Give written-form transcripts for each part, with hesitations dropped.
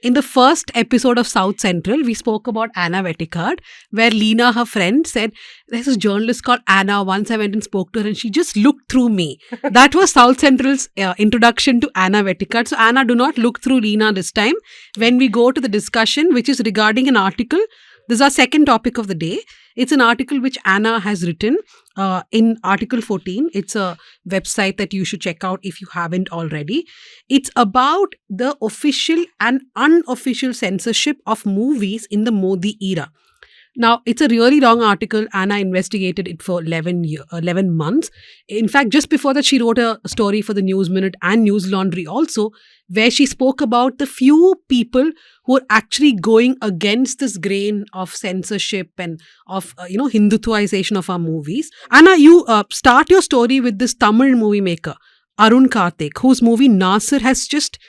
in the first episode of South Central, we spoke about Anna Vetikard, where Lena, her friend, said, "There's this journalist called Anna. Once I went and spoke to her, and she just looked through me." That was South Central's introduction to Anna Vetikard. So, Anna, do not look through Lena this time. When we go to the discussion, which is regarding an article, this is our second topic of the day. It's an article which Anna has written in Article 14. It's a website that you should check out if you haven't already. It's about the official and unofficial censorship of movies in the Modi era. Now, it's a really long article. Anna investigated it for 11 months. In fact, just before that, she wrote a story for the News Minute and News Laundry also, where she spoke about the few people who are actually going against this grain of censorship and of, Hindutvaization of our movies. Anna, you start your story with this Tamil movie maker, Arun Karthik, whose movie Nasir has just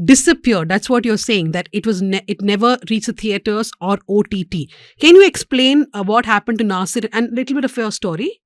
disappeared. That's what you're saying, that it never reached the theaters or OTT. Can you explain what happened to Nasir and a little bit of your story?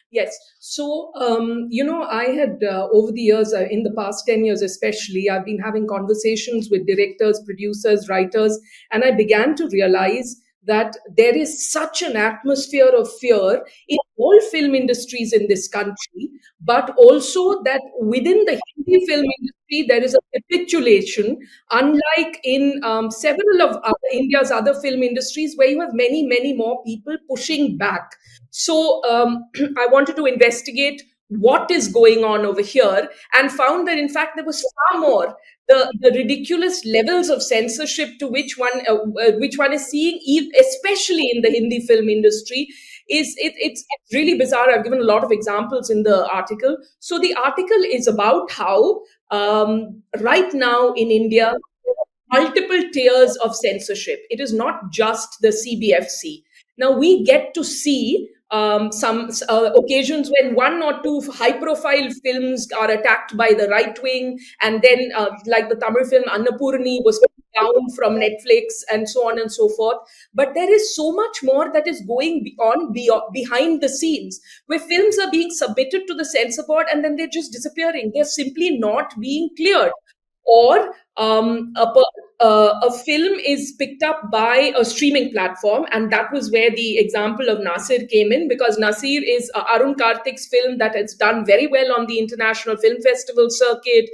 Yes. So, I had over the years, in the past 10 years especially, I've been having conversations with directors, producers, writers, and I began to realize that there is such an atmosphere of fear in all film industries in this country, but also that within the Hindi film industry, there is a capitulation, unlike in several of India's other film industries, where you have many, many more people pushing back. So I wanted to investigate what is going on over here and found that in fact there was far more the ridiculous levels of censorship to which one is seeing, especially in the Hindi film industry. It's really bizarre. I've given a lot of examples in the article. So the article is about how right now in India there are multiple tiers of censorship. It is not just the CBFC. Now we get to see some occasions when one or two high-profile films are attacked by the right wing, and then like the Tamil film Annapurni was taken down from Netflix, and so on and so forth. But there is so much more that is going on behind the scenes, where films are being submitted to the censor board and then they're just disappearing. They're simply not being cleared. Or a film is picked up by a streaming platform, and that was where the example of Nasir came in, because Nasir is Arun Karthik's film that has done very well on the international film festival circuit.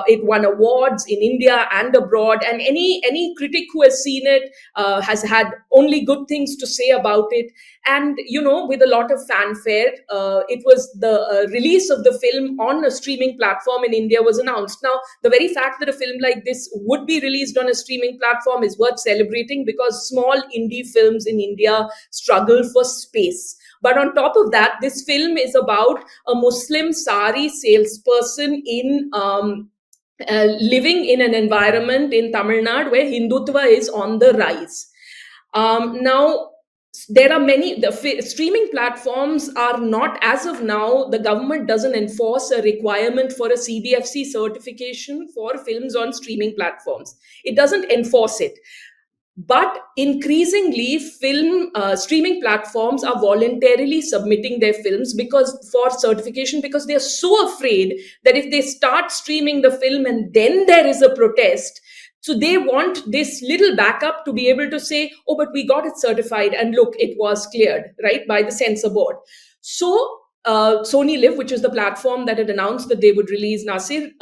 It won awards in India and abroad, and any critic who has seen it has had only good things to say about it. And with a lot of fanfare, it was the release of the film on a streaming platform in India was announced. Now, the very fact that a film like this would be released on a streaming platform is worth celebrating, because small indie films in India struggle for space. But on top of that, this film is about a Muslim sari salesperson in living in an environment in Tamil Nadu where Hindutva is on the rise. Now, there are many streaming platforms are not, as of now, the government doesn't enforce a requirement for a CBFC certification for films on streaming platforms. It doesn't enforce it. But increasingly, film streaming platforms are voluntarily submitting their films for certification, because they're so afraid that if they start streaming the film and then there is a protest, so they want this little backup to be able to say, oh, but we got it certified and look, it was cleared, right, by the censor board. So Sony Live, which is the platform that had announced that they would release Nasir,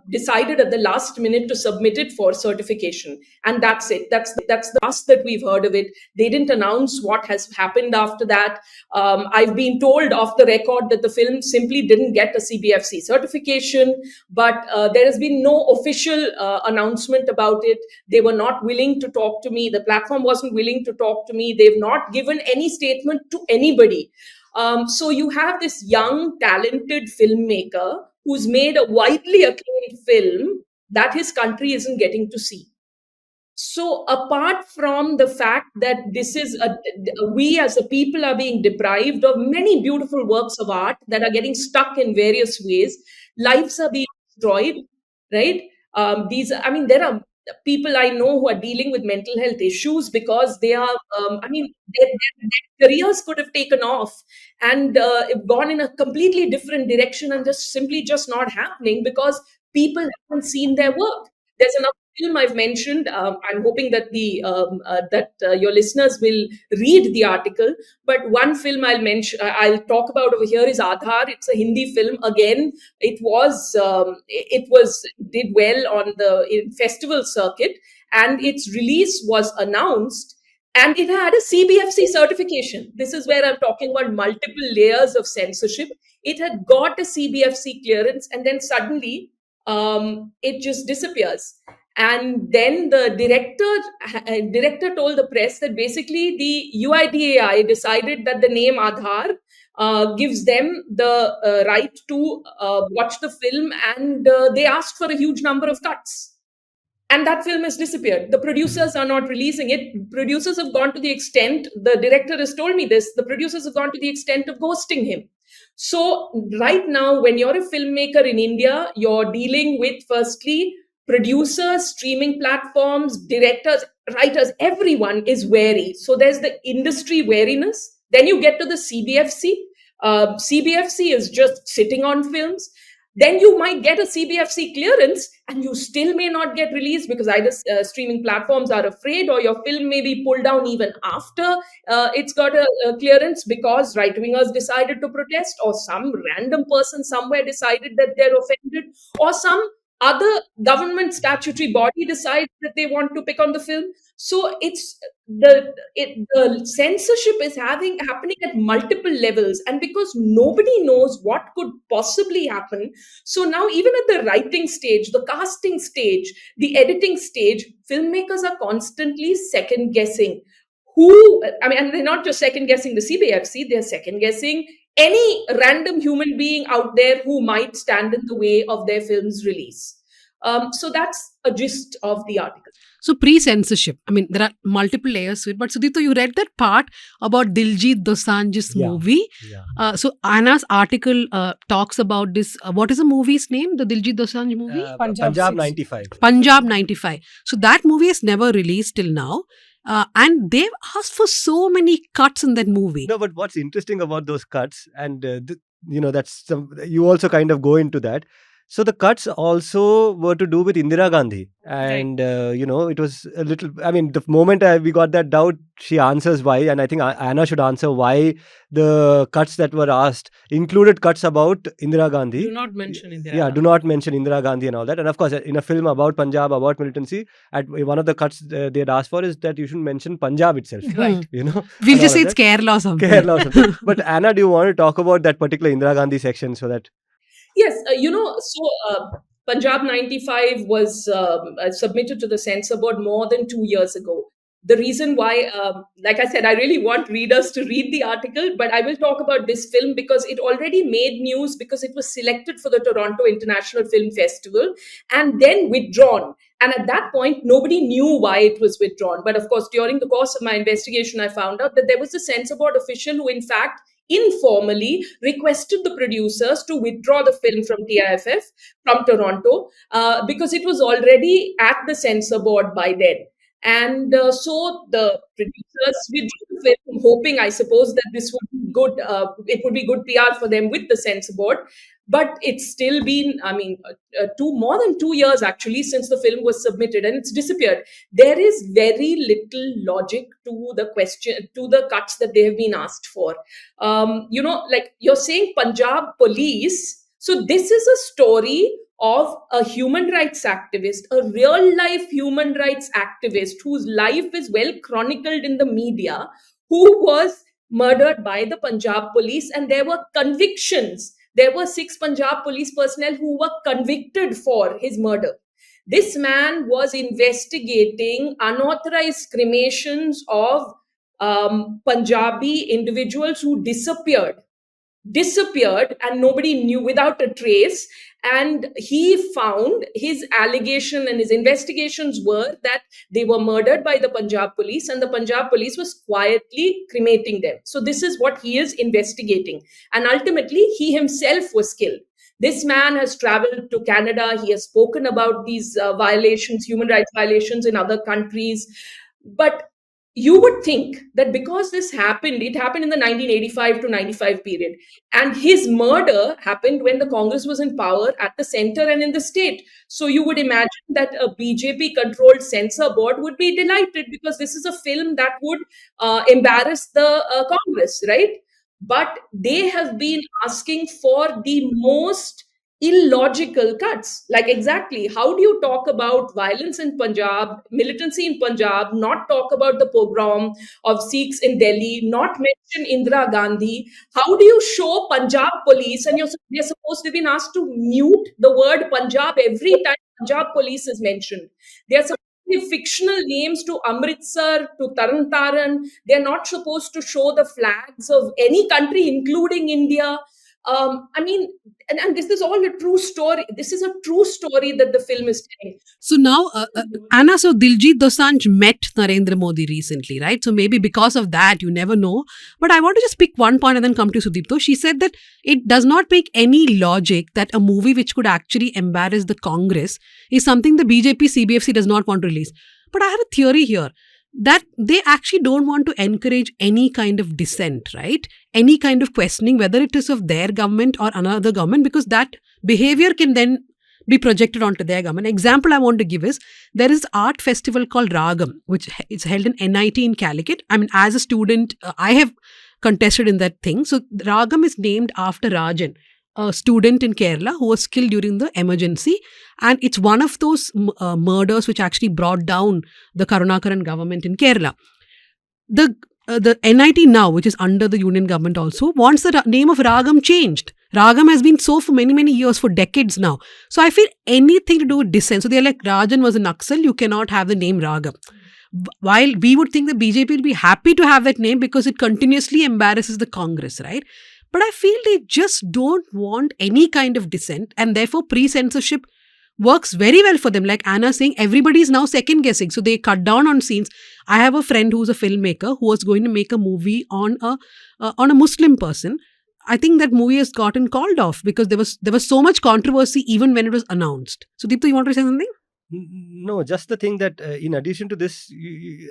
decided at the last minute to submit it for certification. And that's it. That's the last that we've heard of it. They didn't announce what has happened after that. I've been told off the record that the film simply didn't get a CBFC certification, but there has been no official announcement about it. They were not willing to talk to me. The platform wasn't willing to talk to me. They've not given any statement to anybody. So you have this young, talented filmmaker who's made a widely acclaimed film that his country isn't getting to see. So apart from the fact that we as a people are being deprived of many beautiful works of art that are getting stuck in various ways, lives are being destroyed, right? There are people I know who are dealing with mental health issues because they are, their careers could have taken off and gone in a completely different direction, and just simply just not happening because people haven't seen their work. There's enough film I've mentioned, I'm hoping that your listeners will read the article. But one film I'll talk about over here is Aadhar. It's a Hindi film. Again, it did well on the festival circuit, and its release was announced. And it had a CBFC certification. This is where I'm talking about multiple layers of censorship. It had got a CBFC clearance, and then suddenly it just disappears. And then the director told the press that basically the UIDAI decided that the name Aadhar gives them the right to watch the film, and they asked for a huge number of cuts. And that film has disappeared. The producers are not releasing it. Producers have gone to the extent, the director has told me this, the producers have gone to the extent of ghosting him. So, right now, when you're a filmmaker in India, you're dealing with firstly producers, streaming platforms, directors, writers, everyone is wary. So, there's the industry wariness. Then you get to the CBFC. CBFC is just sitting on films. Then you might get a CBFC clearance and you still may not get released because either streaming platforms are afraid, or your film may be pulled down even after it's got a clearance because right wingers decided to protest, or some random person somewhere decided that they're offended, or some other government statutory body decides that they want to pick on the film. So the censorship is happening at multiple levels, and because nobody knows what could possibly happen, so now even at the writing stage, the casting stage, the editing stage, filmmakers are constantly second guessing and they're not just second guessing the CBFC, they're second guessing any random human being out there who might stand in the way of their film's release. So that's a gist of the article. So pre-censorship, I mean, there are multiple layers to it. But Sudipta, you read that part about Diljit Dosanjh's movie. Yeah. So Anna's article talks about this. What is the movie's name? The Diljit Dosanjh movie? Punjab 6. 95. Punjab 95. So that movie is never released till now. And they've asked for so many cuts in that movie. No, but what's interesting about those cuts, and you also kind of go into that. So the cuts also were to do with Indira Gandhi, and it was a little. I mean, the moment we got that doubt, she answers why, and I think Anna should answer why the cuts that were asked included cuts about Indira Gandhi. Do not mention Indira. Yeah, do not mention Indira Gandhi and all that. And of course, in a film about Punjab, about militancy, at one of the cuts they had asked for is that you shouldn't mention Punjab itself. Right. We'll and just say all it's that. Kerala or something. Kerala or something. But Anna, do you want to talk about that particular Indira Gandhi section so that? Yes, Punjab 95 was submitted to the censor board more than 2 years ago. The reason why, like I said, I really want readers to read the article, but I will talk about this film because it already made news because it was selected for the Toronto International Film Festival and then withdrawn. And at that point, nobody knew why it was withdrawn. But of course, during the course of my investigation, I found out that there was a censor board official who, in fact, informally requested the producers to withdraw the film from TIFF, from Toronto, because it was already at the censor board by then. And so the producers withdrew the film, hoping, I suppose, that this would be good. It would be good PR for them with the censor board. But it's still been, more than 2 years actually since the film was submitted, and it's disappeared. There is very little logic to the question, to the cuts that they have been asked for. Like you're saying, Punjab police. So this is a story of a human rights activist, a real life human rights activist whose life is well chronicled in the media, who was murdered by the Punjab police, and there were convictions. There were 6 Punjab police personnel who were convicted for his murder. This man was investigating unauthorized cremations of Punjabi individuals who disappeared and nobody knew, without a trace. And he found, his allegation and his investigations were that they were murdered by the Punjab police, and the Punjab police was quietly cremating them. So this is what he is investigating. And ultimately, he himself was killed. This man has traveled to Canada. He has spoken about these violations, human rights violations in other countries. But you would think that because this happened, it happened in the 1985 to 95 period, and his murder happened when the Congress was in power at the center and in the state. So you would imagine that a BJP controlled censor board would be delighted because this is a film that would embarrass the Congress, right? But they have been asking for the most illogical cuts. Like, exactly, how do you talk about violence in Punjab, militancy in Punjab, not talk about the pogrom of Sikhs in Delhi, not mention Indira Gandhi? How do you show Punjab police, and they're supposed to be asked to mute the word Punjab every time Punjab police is mentioned? They're supposed to give fictional names to Amritsar, to Taran Taran. They're not supposed to show the flags of any country, including India. I mean, and this is all a true story. This is a true story that the film is telling. So now, Anna, so Diljit Dosanjh met Narendra Modi recently, right? So maybe because of that, you never know. But I want to just pick one point and then come to Sudipto. She said that it does not make any logic that a movie which could actually embarrass the Congress is something the BJP CBFC does not want to release. But I have a theory here that they actually don't want to encourage any kind of dissent, right? Any kind of questioning, whether it is of their government or another government, because that behavior can then be projected onto their government. Example I want to give is there is art festival called Ragam, which is held in NIT in Calicut. I mean, as a student, I have contested in that thing. So Ragam is named after Rajan, a student in Kerala who was killed during the emergency. And it's one of those murders which actually brought down the Karunakaran government in Kerala. The NIT now, which is under the union government also, wants the name of Ragam changed. Ragam has been so for many, many years, for decades now. So I feel anything to do with dissent. So they're like, Rajan was a Naxal, you cannot have the name Ragam. While we would think the BJP will be happy to have that name because it continuously embarrasses the Congress, right? But I feel they just don't want any kind of dissent, and therefore pre-censorship works very well for them. Like Anna saying, everybody is now second guessing. So they cut down on scenes. I have a friend who's a filmmaker who was going to make a movie on a Muslim person. I think that movie has gotten called off because there was so much controversy even when it was announced. So Deepta, you want to say something? No, just the thing that in addition to this,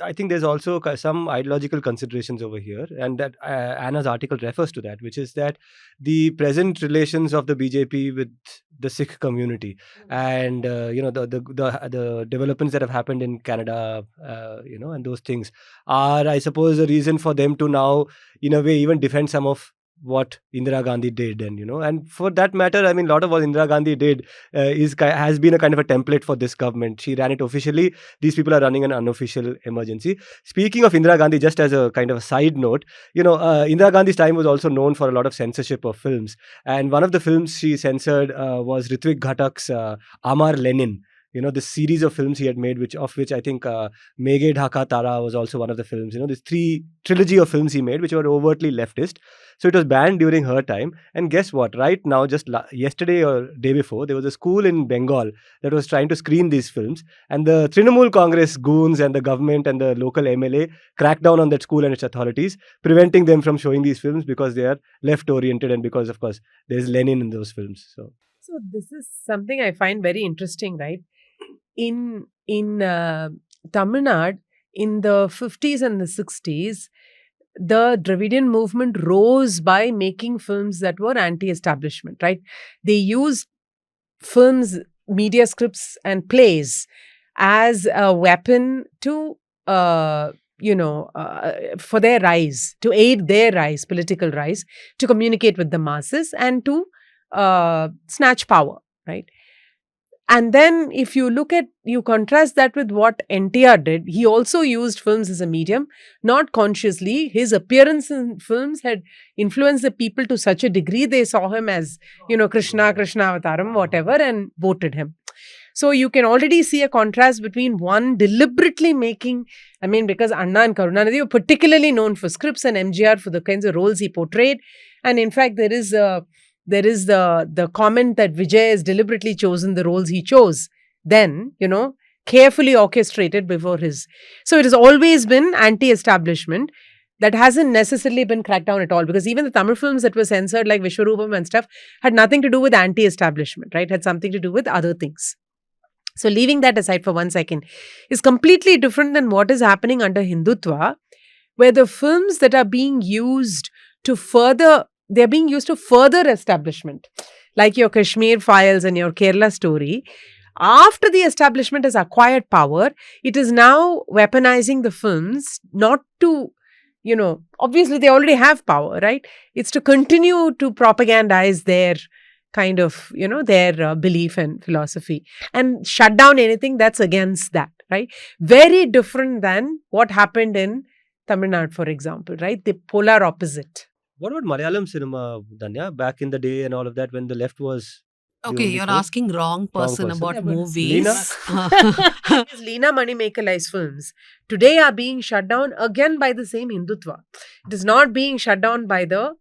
I think there's also some ideological considerations over here, and that Anna's article refers to that, which is that the present relations of the BJP with the Sikh community, and the developments that have happened in Canada, and those things are, I suppose, a reason for them to now, in a way, even defend some of what Indira Gandhi did, and for that matter, I mean, a lot of what Indira Gandhi did has been a kind of a template for this government. She ran it officially. These people are running an unofficial emergency. Speaking of Indira Gandhi, just as a kind of a side note, Indira Gandhi's time was also known for a lot of censorship of films, and one of the films she censored was Ritwik Ghatak's Amar Lenin. This series of films he had made, which I think Meghe Dhaka Tara was also one of the films. This trilogy of films he made, which were overtly leftist. So it was banned during her time. And guess what? Right now, just yesterday or day before, there was a school in Bengal that was trying to screen these films. And the Trinamool Congress goons and the government and the local MLA cracked down on that school and its authorities, preventing them from showing these films because they are left-oriented and because, of course, there's Lenin in those films. So this is something I find very interesting, right? In Tamil Nadu, in the 50s and the 60s, the Dravidian movement rose by making films that were anti-establishment, right? They used films, media scripts and plays as a weapon to, for their rise, to aid their rise, political rise, to communicate with the masses and to snatch power, right? And then if you contrast that with what NTR did, he also used films as a medium, not consciously. His appearance in films had influenced the people to such a degree, they saw him as, Krishna Avataram, whatever, and voted him. So you can already see a contrast between one deliberately making, because Anna and Karunanidhi were particularly known for scripts and MGR for the kinds of roles he portrayed. And in fact, there is the comment that Vijay has deliberately chosen the roles he chose. Then, carefully orchestrated before his. So it has always been anti-establishment. That hasn't necessarily been cracked down at all, because even the Tamil films that were censored, like Vishwarupam and stuff, had nothing to do with anti-establishment, right? Had something to do with other things. So leaving that aside for 1 second, is completely different than what is happening under Hindutva, where the films that are being used to further, they're being used to further establishment, like your Kashmir files and your Kerala story. After the establishment has acquired power, it is now weaponizing the films not to, obviously they already have power, right? It's to continue to propagandize their kind of, their belief and philosophy and shut down anything that's against that, right? Very different than what happened in Tamil Nadu, for example, right? The polar opposite. What about Malayalam cinema, Danya? Back in the day and all of that, when the left was the Okay, only you're force? asking wrong person person. about Yeah, but movies. Leena? Leena Moneymaker's films today are being shut down again by the same Hindutva. It is not being shut down by the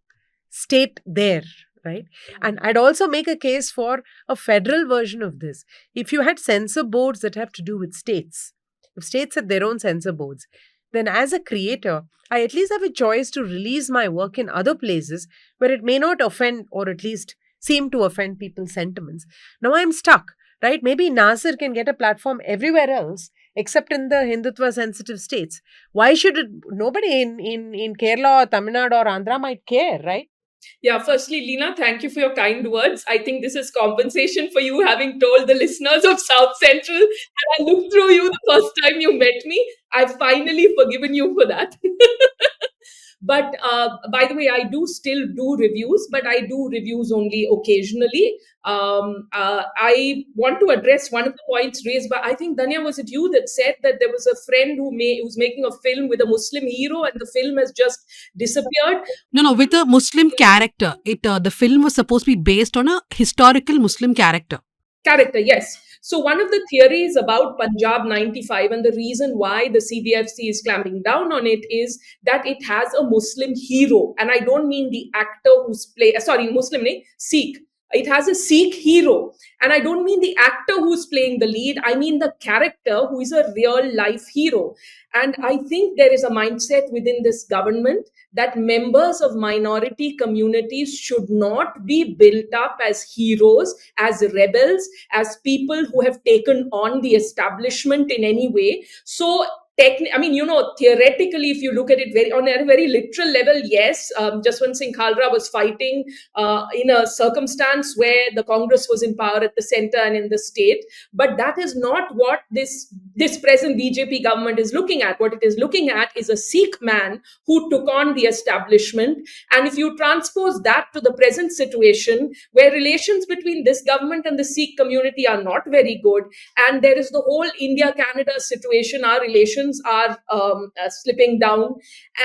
state there, right? And I'd also make a case for a federal version of this. If you had censor boards that have to do with states, if states had their own censor boards, then as a creator, I at least have a choice to release my work in other places where it may not offend or at least seem to offend people's sentiments. Now I'm stuck, right? Maybe Nasir can get a platform everywhere else except in the Hindutva sensitive states. Why should it? Nobody in Kerala or Tamil Nadu or Andhra might care, right? Yeah, firstly, Leena, thank you for your kind words. I think this is compensation for you having told the listeners of South Central that I looked through you the first time you met me. I've finally forgiven you for that. But by the way, I do still do reviews, but I do reviews only occasionally. I want to address one of the points raised by, I think, Danya, was it you that said that there was a friend who's making a film with a Muslim hero and the film has just disappeared? No, with a Muslim character. The film was supposed to be based on a historical Muslim character. Character, yes. So one of the theories about Punjab 95 and the reason why the CBFC is clamping down on it is that it has a Muslim hero. And I don't mean the actor who's Muslim, Sikh. It has a Sikh hero. And I don't mean the actor who's playing the lead. I mean the character who is a real life hero. And I think there is a mindset within this government that members of minority communities should not be built up as heroes, as rebels, as people who have taken on the establishment in any way. So theoretically, if you look at it on a very literal level, yes, Jaswant Singh Khalra was fighting in a circumstance where the Congress was in power at the center and in the state. But that is not what this present BJP government is looking at. What it is looking at is a Sikh man who took on the establishment. And if you transpose that to the present situation, where relations between this government and the Sikh community are not very good, and there is the whole India-Canada situation, our relations are slipping down,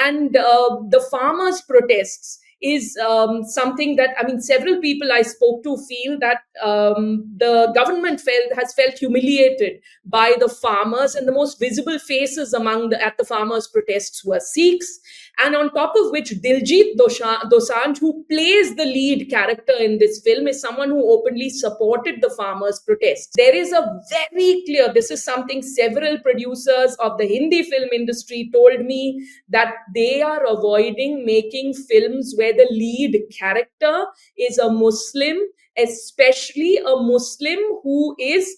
and the farmers' protests is something that, several people I spoke to feel that the government has felt humiliated by the farmers, and the most visible faces at the farmers' protests were Sikhs. And on top of which, Diljit Dosanjh, who plays the lead character in this film, is someone who openly supported the farmers' protests. There is a very clear, this is something several producers of the Hindi film industry told me, that they are avoiding making films where the lead character is a Muslim, especially a Muslim who is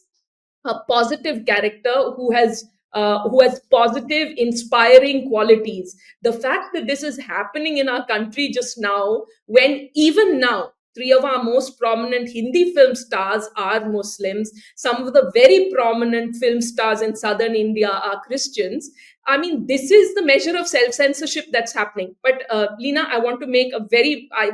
a positive character, who has positive, inspiring qualities. The fact that this is happening in our country just now, when even now, 3 of our most prominent Hindi film stars are Muslims. Some of the very prominent film stars in southern India are Christians. This is the measure of self-censorship that's happening. But Leena, I want to make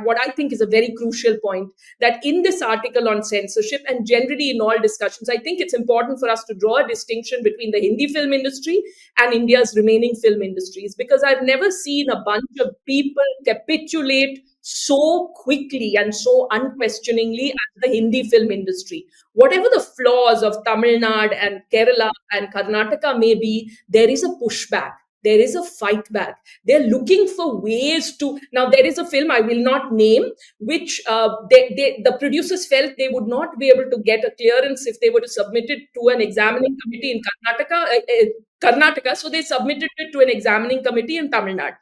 what I think is a very crucial point, that in this article on censorship, and generally in all discussions, I think it's important for us to draw a distinction between the Hindi film industry and India's remaining film industries, because I've never seen a bunch of people capitulate so quickly and so unquestioningly as the Hindi film industry. Whatever the flaws of Tamil Nadu and Kerala and Karnataka may be, there is a pushback. There is a fight back. They're looking for ways to. Now, there is a film I will not name, which the producers felt they would not be able to get a clearance if they were to submit it to an examining committee in Karnataka. So they submitted it to an examining committee in Tamil Nadu.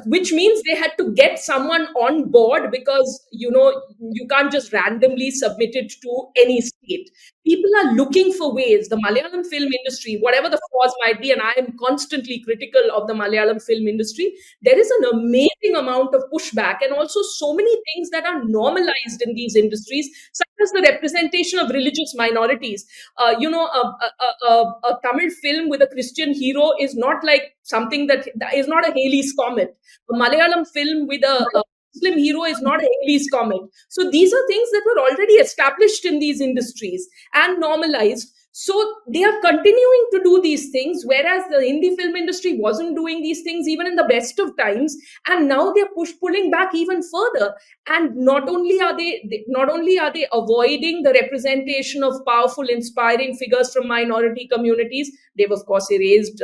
which means they had to get someone on board because, you can't just randomly submit it to any state. People are looking for ways. The Malayalam film industry, whatever the flaws might be, and I am constantly critical of the Malayalam film industry, there is an amazing amount of pushback and also so many things that are normalized in these industries, such as the representation of religious minorities. A Tamil film with a Christian hero is not like something that is not a Halley's Comet. A Malayalam film with a Muslim hero is not a Halley's Comet. So these are things that were already established in these industries and normalized. So they are continuing to do these things, whereas the Hindi film industry wasn't doing these things even in the best of times, and now they're pulling back even further. And not only are they avoiding the representation of powerful, inspiring figures from minority communities, they've of course erased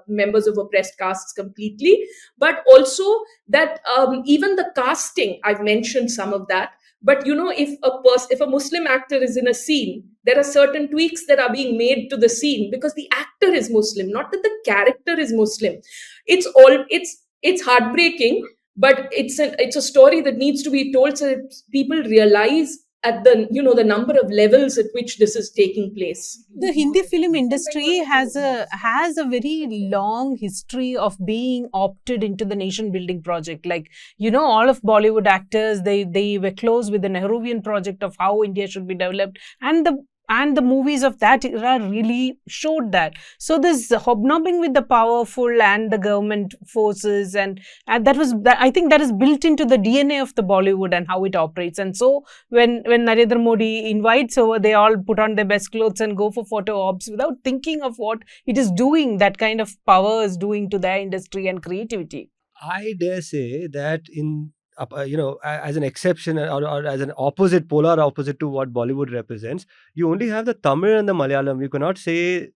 members of oppressed castes completely, but also that even the casting, I've mentioned some of that. But if a Muslim actor is in a scene, there are certain tweaks that are being made to the scene because the actor is Muslim, not that the character is Muslim. It's heartbreaking, but it's a story that needs to be told so that people realize at the number of levels at which this is taking place. The Hindi film industry has a very long history of being opted into the nation building project. Like, all of Bollywood actors, they were close with the Nehruvian project of how India should be developed, and the movies of that era really showed that. So this hobnobbing with the powerful and the government forces, and I think that is built into the DNA of the Bollywood and how it operates. And so when Narendra Modi invites over, they all put on their best clothes and go for photo ops without thinking of what it is doing, that kind of power is doing to their industry and creativity. I dare say that as an exception or as an opposite, polar opposite to what Bollywood represents, you only have the Tamil and the Malayalam. You cannot say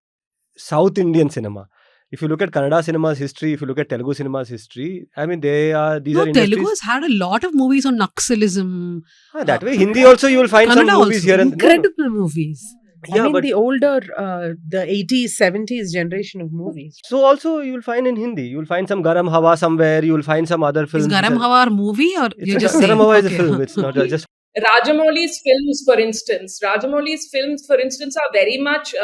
South Indian cinema. If you look at Kannada cinema's history, if you look at Telugu cinema's history, I mean, these are industries. Telugu has had a lot of movies on Naxalism. That way, Hindi also you will find Kannada some movies also. here and Incredible movies. Yeah, I mean, but the older, the 80s, 70s generation of movies. so also you will find in Hindi, you will find some Garam Hawa somewhere, you will find some other films. Is Garam Hawa a movie or you're just Garam saying? Hawa is a Okay. film, it's not just. Rajamouli's films, for instance, are very much,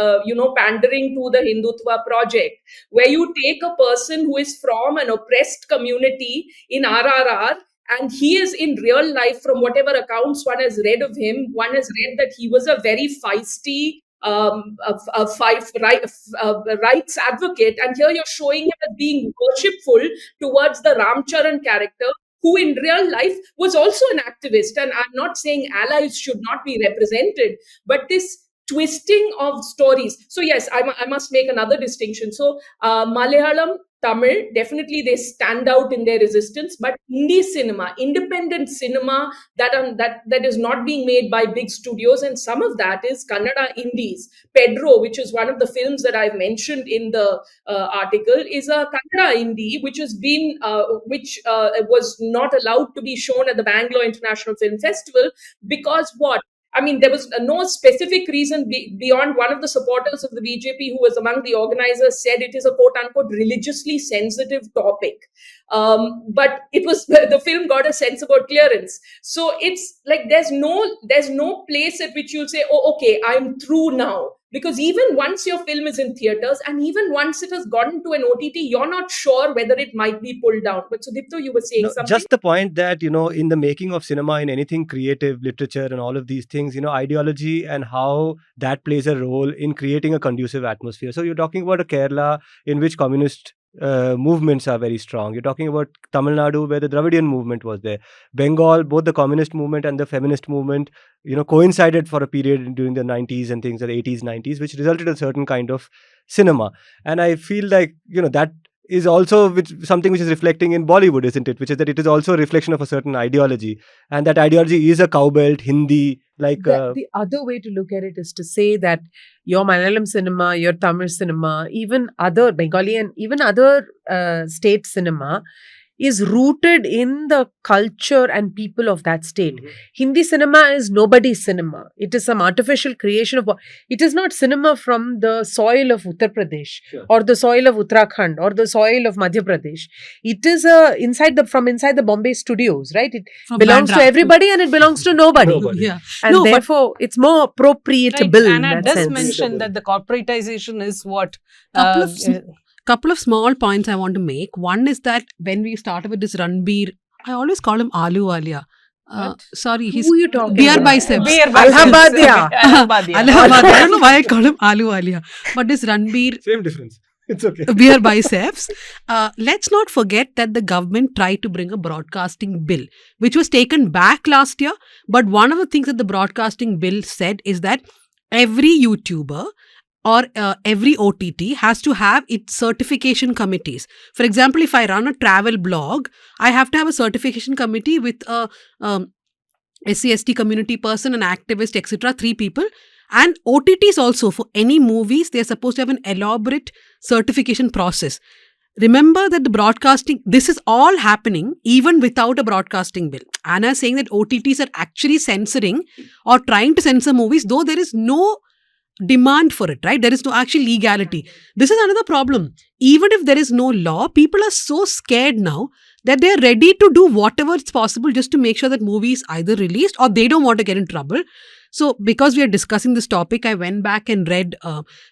pandering to the Hindutva project, where you take a person who is from an oppressed community in RRR, and he is in real life, from whatever accounts one has read of him, one has read that he was a very feisty rights advocate, and here you're showing him as being worshipful towards the Ramcharan character, who in real life was also an activist. And I'm not saying allies should not be represented, but this twisting of stories. So yes, I must make another distinction. So Malayalam, Tamil, definitely they stand out in their resistance, but Hindi cinema, independent cinema that is not being made by big studios, and some of that is Kannada Indies. Pedro, which is one of the films that I've mentioned in the article, is a Kannada Indie which was not allowed to be shown at the Bangalore International Film Festival because what? I mean, there was no specific reason beyond one of the supporters of the BJP, who was among the organizers, said it is a quote-unquote religiously sensitive topic. But it was the film got a sensible clearance. So it's like there's no place at which you'll say, oh, okay, I'm through now. Because even once your film is in theaters and even once it has gotten to an OTT, you're not sure whether it might be pulled down. But Sudipto, you were saying something. Just the point that, in the making of cinema, in anything creative, literature and all of these things, ideology and how that plays a role in creating a conducive atmosphere. So you're talking about a Kerala in which communist movements are very strong. You're talking about Tamil Nadu, where the Dravidian movement was there. Bengal, both the communist movement and the feminist movement, coincided for a period during the 90s and things, the 80s, 90s, which resulted in a certain kind of cinema. And I feel like, that is also something which is reflecting in Bollywood, isn't it? Which is that it is also a reflection of a certain ideology. And that ideology is a cowbelt, Hindi, The other way to look at it is to say that your Malayalam cinema, your Tamil cinema, even other Bengali and even other state cinema is rooted in the culture and people of that state. Mhm. Hindi cinema is nobody's cinema. It is some artificial creation of. It is not cinema from the soil of Uttar Pradesh Sure. or the soil of Uttarakhand or the soil of Madhya Pradesh. It is inside the Bombay studios, right? It From belongs to Bandra. everybody and it belongs to nobody. Nobody. Yeah. And No, but- therefore, it's more appropriatable Right. in Anna that does sense. mention that the corporatization is what Couple of small points I want to make. One is that when we started with this Ranbir, I always call him Alu Alia. Sorry, he's Who are you talking beer about? biceps. Beer Allahabadia. Allahabadia. Allahabad. I don't know why I call him Alu Alia. But this Ranbir Same difference. It's okay. beer biceps. Let's not forget that the government tried to bring a broadcasting bill, which was taken back last year. But one of the things that the broadcasting bill said is that every YouTuber or every OTT has to have its certification committees. For example, if I run a travel blog, I have to have a certification committee with a SC/ST community person, an activist, etc. 3 people. And OTTs also, for any movies, they're supposed to have an elaborate certification process. Remember that the broadcasting, this is all happening even without a broadcasting bill. Anna is saying that OTTs are actually censoring or trying to censor movies, though there is no demand for it, right? There is no actual legality. This is another problem. Even if there is no law, people are so scared now that they are ready to do whatever is possible just to make sure that movie is either released or they don't want to get in trouble. So, because we are discussing this topic, I went back and read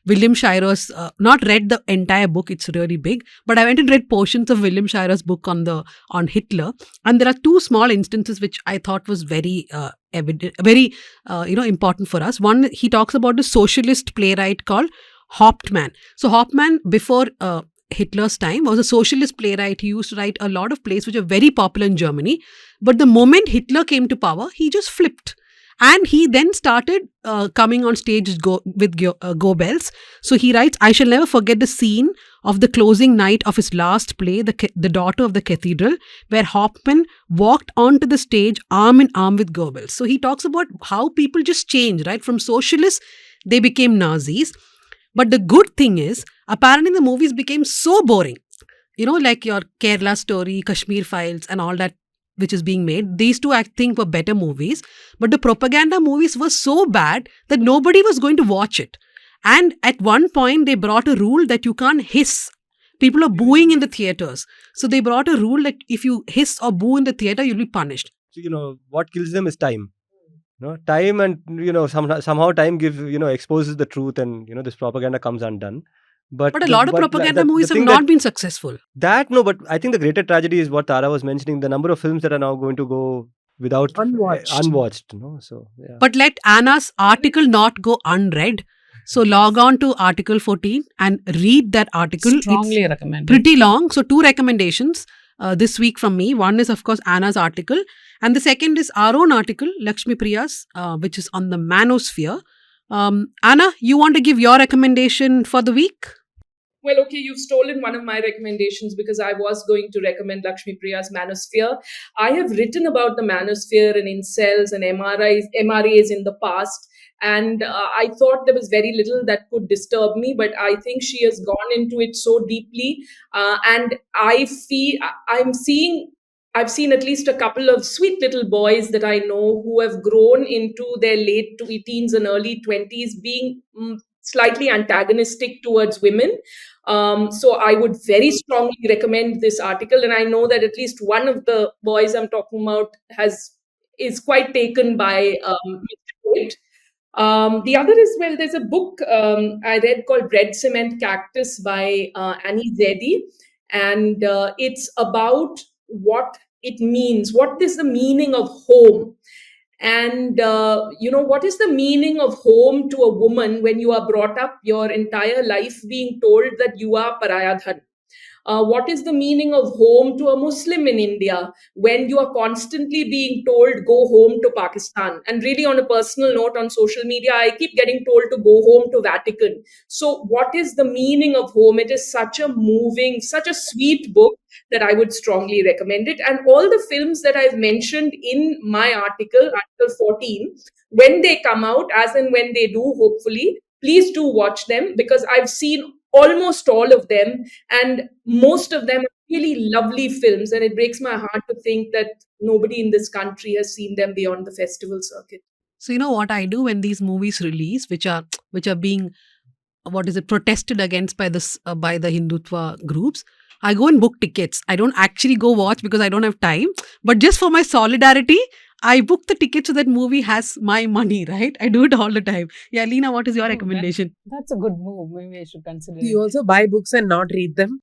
William Shirer's, not read the entire book, it's really big, but I went and read portions of William Shirer's book on Hitler. And there are 2 small instances which I thought was very evident, very important for us. One, he talks about a socialist playwright called Hauptmann. So Hauptmann, before Hitler's time, was a socialist playwright. He used to write a lot of plays which are very popular in Germany. But the moment Hitler came to power, he just flipped. And he then started coming on stage with Goebbels. So he writes, I shall never forget the scene of the closing night of his last play, The Daughter of the Cathedral, where Hauptmann walked onto the stage arm in arm with Goebbels. So he talks about how people just change, right? From socialists, they became Nazis. But the good thing is, apparently the movies became so boring. Like your Kerala Story, Kashmir Files and all that, which is being made. These 2, I think, were better movies. But the propaganda movies were so bad that nobody was going to watch it. And at one point, they brought a rule that you can't hiss. People are booing in the theaters. So they brought a rule that if you hiss or boo in the theater, you'll be punished. So, what kills them is time. Time and, somehow time exposes the truth and, this propaganda comes undone. But a lot of propaganda movies have not been successful. But I think the greater tragedy is what Tara was mentioning, the number of films that are now going to go without unwatched. So, yeah. But let Anna's article not go unread. So log on to Article 14 and read that article. Strongly it's recommended. pretty long. So 2 recommendations this week from me. One is, of course, Anna's article. And the second is our own article, Lakshmi Priya's, which is on the manosphere. Anna, you want to give your recommendation for the week? Well, okay, you've stolen one of my recommendations because I was going to recommend Lakshmi Priya's Manosphere. I have written about the Manosphere and incels and MRAs in the past, and I thought there was very little that could disturb me, but I think she has gone into it so deeply, and I've seen at least a couple of sweet little boys that I know who have grown into their late teens and early 20s being slightly antagonistic towards women. So I would very strongly recommend this article. And I know that at least one of the boys I'm talking about is quite taken by Mr. Tate. The other is, well, there's a book I read called Red Cement Cactus by Annie Zedi. And it's about what it means. What is the meaning of home? And, what is the meaning of home to a woman when you are brought up your entire life being told that you are Parayadhan? What is the meaning of home to a Muslim in India when you are constantly being told, go home to Pakistan? And really, on a personal note, on social media, I keep getting told to go home to Vatican. So what is the meaning of home? It is such a moving, such a sweet book that I would strongly recommend it. And all the films that I've mentioned in my article 14, when they come out, as and when they do, hopefully, please do watch them, because I've seen almost all of them, and most of them are really lovely films. And it breaks my heart to think that nobody in this country has seen them beyond the festival circuit. So you know what I do when these movies release, which are being, what is it, protested against by by the Hindutva groups, I go and book tickets. I don't actually go watch because I don't have time, but just for my solidarity, I book the ticket so that movie has my money, right? I do it all the time. Yeah, Leena, what is your Oh, recommendation? That's a good move. Maybe I should consider Do you it. also buy books and not read them?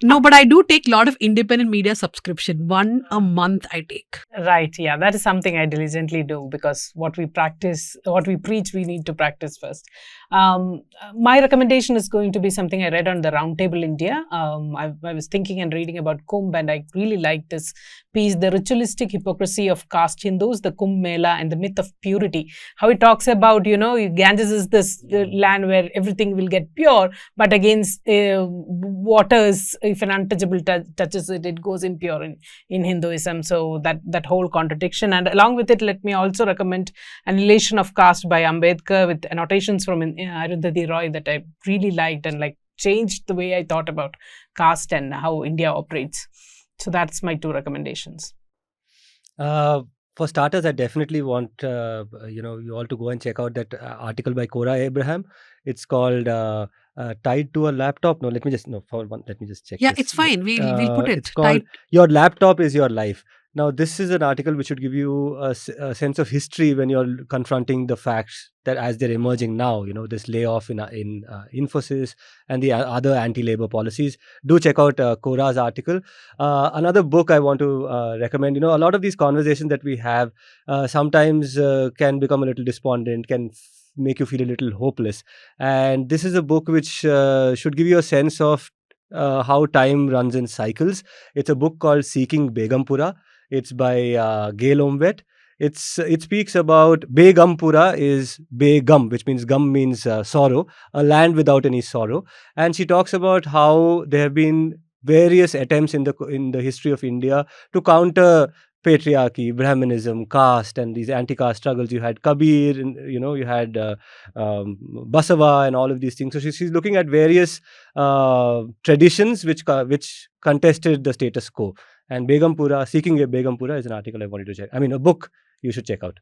No, but I do take a lot of independent media subscription. One a month I take. Right. Yeah. That is something I diligently do, because what we practice, what we preach, we need to practice first. My recommendation is going to be something I read on the Roundtable India. I was thinking and reading about Kumbh, and I really liked this piece, The Ritualistic Hypocrisy of Caste Hindus, the Kumbh Mela and the Myth of Purity. How it talks about, Ganges is this land where everything will get pure, but against waters, if an untouchable touches it, it goes impure in Hinduism. So that whole contradiction. And along with it, let me also recommend Annihilation of Caste by Ambedkar, with annotations from Arundhati Roy that I really liked and changed the way I thought about caste and how India operates. So that's my two recommendations. For starters, I definitely want you all to go and check out that article by Cora Abraham. It's called "Tied to a Laptop." No, let me just check. Yeah, this. it's fine. We'll put it. It's called "Your Laptop is Your Life." Now, this is an article which should give you a sense of history when you're confronting the facts that as they're emerging now. This layoff in Infosys and the other anti-labor policies. Do check out Cora's article. Another book I want to recommend. A lot of these conversations that we have sometimes can become a little despondent, can make you feel a little hopeless. And this is a book which should give you a sense of how time runs in cycles. It's a book called Seeking Begumpura. It's by Gail Omvet. It speaks about Begumpura is Begum, which means gum means sorrow, a land without any sorrow. And she talks about how there have been various attempts in the history of India to counter patriarchy, Brahmanism, caste, and these anti-caste struggles. You had Kabir, and you had Basava, and all of these things. So she's looking at various traditions which contested the status quo. And Begumpura, Seeking a Begumpura, is an article I wanted to check. I mean, a book you should check out.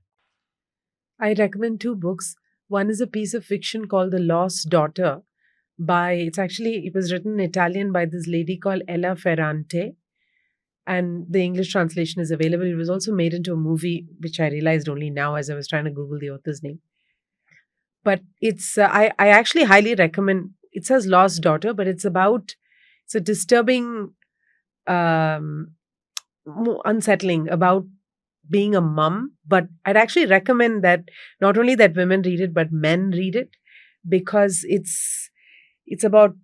I recommend two books. One is a piece of fiction called The Lost Daughter it was written in Italian by this lady called Ella Ferrante. And the English translation is available. It was also made into a movie, which I realized only now as I was trying to Google the author's name. But it's, I actually highly recommend, it says Lost Daughter, but it's a disturbing, unsettling about being a mum. But I'd actually recommend that not only that women read it, but men read it, because it's about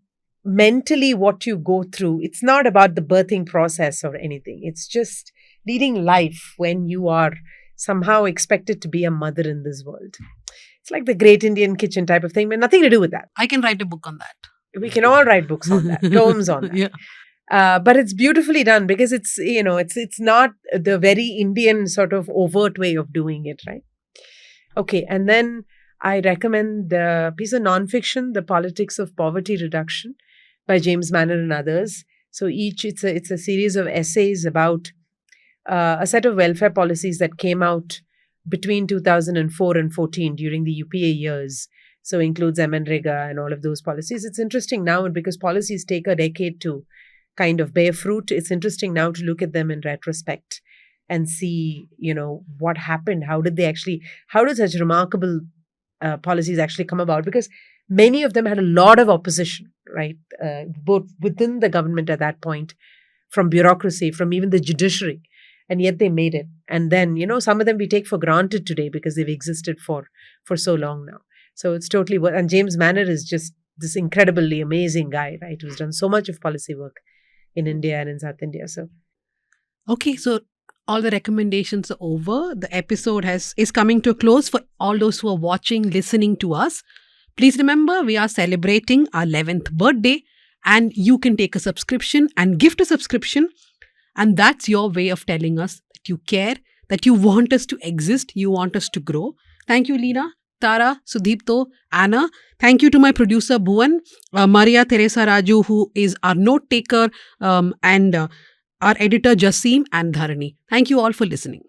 mentally what you go through. It's not about the birthing process or anything. It's just leading life when you are somehow expected to be a mother in this world. It's like the Great Indian Kitchen type of thing, but nothing to do with that. I can write a book on that. We can all write books on that, tomes on that. Yeah. But it's beautifully done, because it's not the very Indian sort of overt way of doing it, right? Okay, and then I recommend the piece of nonfiction, The Politics of Poverty Reduction, by James Manner and others. So it's a series of essays about a set of welfare policies that came out between 2004 and 14 during the UPA years. So includes MNREGA and all of those policies. It's interesting now, because policies take a decade to kind of bear fruit. It's interesting now to look at them in retrospect and see, what happened. How did such remarkable policies actually come about? Because many of them had a lot of opposition, right? Both within the government at that point, from bureaucracy, from even the judiciary. And yet they made it. And then, some of them we take for granted today because they've existed for so long now. So it's totally worth. And James Manner is just this incredibly amazing guy, right? Who's done so much of policy work in India and in South India. So, okay, so all the recommendations are over. The episode is coming to a close. For all those who are watching, listening to us, please remember we are celebrating our 11th birthday, and you can take a subscription and gift a subscription. And that's your way of telling us that you care, that you want us to exist, you want us to grow. Thank you, Leena. Tara, Sudipto, Anna. Thank you to my producer Bhuvan, Maria Teresa Raju, who is our note taker, and our editor Jasim and Dharani. Thank you all for listening.